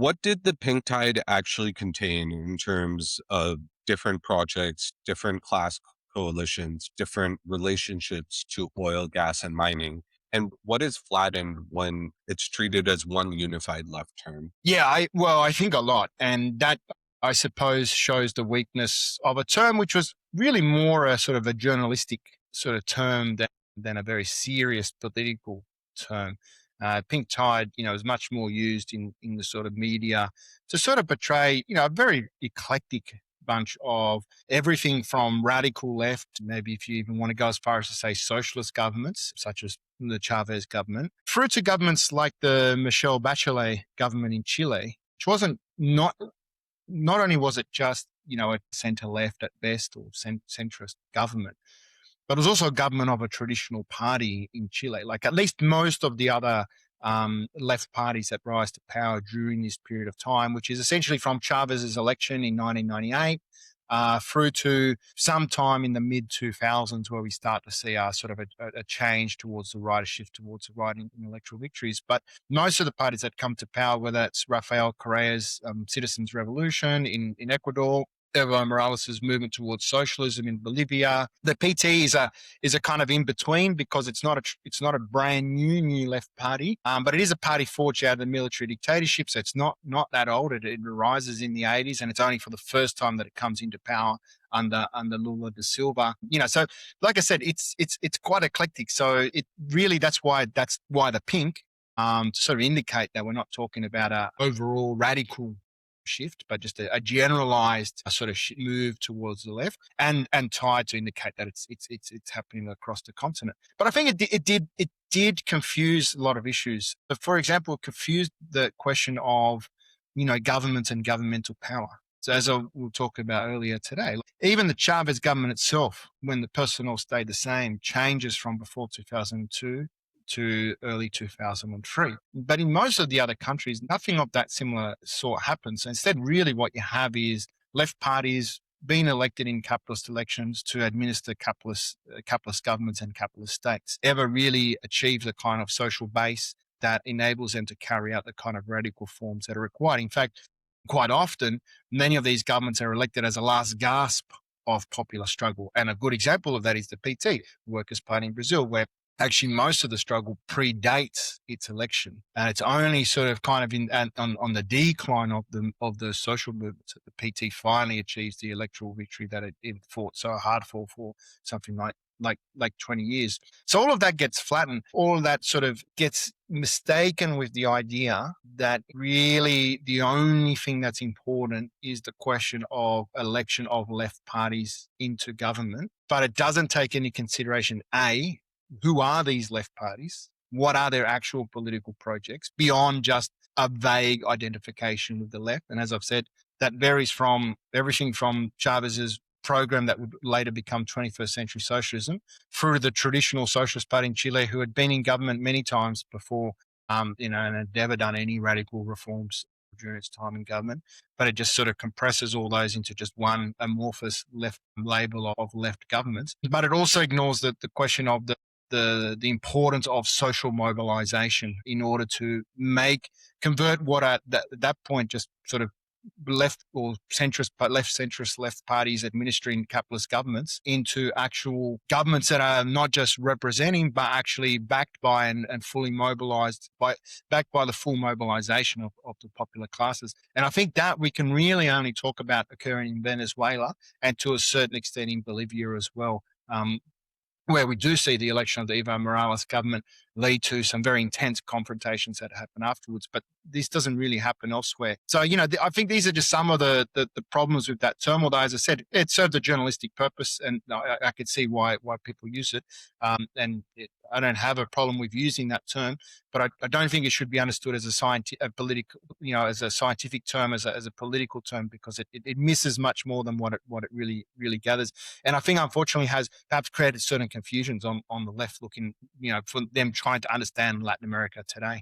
what did the pink tide actually contain in terms of different projects, different class coalitions, different relationships to oil, gas, and mining? And what is flattened when it's treated as one unified left term? Yeah, I think a lot, and that I suppose shows the weakness of a term which was really more a sort of a journalistic sort of term than a very serious political term. Pink tide, is much more used in the sort of media to sort of portray, a very eclectic bunch of everything from radical left, maybe if you even want to go as far as to say socialist governments, such as the Chavez government, through to governments like the Michelle Bachelet government in Chile, which wasn't not only was it just a centre left at best or centrist government, but it was also a government of a traditional party in Chile. Like at least most of the other left parties that rise to power during this period of time, which is essentially from Chavez's election in 1998 through to sometime in the mid 2000s, where we start to see sort of a change towards the right, a shift towards the right in electoral victories. But most of the parties that come to power, whether it's Rafael Correa's Citizens Revolution in Ecuador, Evo Morales' movement towards socialism in Bolivia. The PT is a kind of in between because it's not a brand new left party, but it is a party forged out of the military dictatorship. So it's not that old. It arises in the 80s, and it's only for the first time that it comes into power under Lula da Silva. So like I said, it's quite eclectic. So it really that's why the pink. To sort of indicate that we're not talking about a overall radical shift, but just a generalized sort of move towards the left, and tied to indicate that it's happening across the continent. But I think it did confuse a lot of issues. So for example, it confused the question of government and governmental power. So as we'll talk about earlier today, even the Chavez government itself, when the personnel stayed the same, changes from before 2002 to early 2003. But in most of the other countries, nothing of that similar sort happens. So instead, really what you have is left parties being elected in capitalist elections to administer capitalist governments and capitalist states, ever really achieve the kind of social base that enables them to carry out the kind of radical forms that are required. In fact, quite often, many of these governments are elected as a last gasp of popular struggle. And a good example of that is the PT, Workers' Party in Brazil, where actually most of the struggle predates its election, and it's only sort of kind of on the decline of the social movements that the PT finally achieves the electoral victory that it fought so hard for something like 20 years. So all of that gets flattened. All of that sort of gets mistaken with the idea that really the only thing that's important is the question of election of left parties into government, but it doesn't take any consideration, A, who are these left parties? What are their actual political projects beyond just a vague identification with the left? And as I've said, that varies from everything from Chavez's program that would later become 21st century socialism through to the traditional Socialist Party in Chile, who had been in government many times before, and had never done any radical reforms during its time in government. But it just sort of compresses all those into just one amorphous left label of left governments. But it also ignores the question of the importance of social mobilization in order to convert what at that point just sort of left centrist left parties administering capitalist governments into actual governments that are not just representing but actually backed by and fully mobilized backed by the full mobilization of the popular classes. And I think that we can really only talk about occurring in Venezuela and to a certain extent in Bolivia as well. Where we do see the election of the Evo Morales government lead to some very intense confrontations that happen afterwards. But this doesn't really happen elsewhere. So, I think these are just some of the problems with that term. Although, as I said, it served a journalistic purpose, and I could see why people use it. I don't have a problem with using that term, but I don't think it should be understood as as a scientific term, as a political term, because it misses much more than what it really gathers. And I think, unfortunately, has perhaps created certain confusions on the left looking, for them trying to understand Latin America today.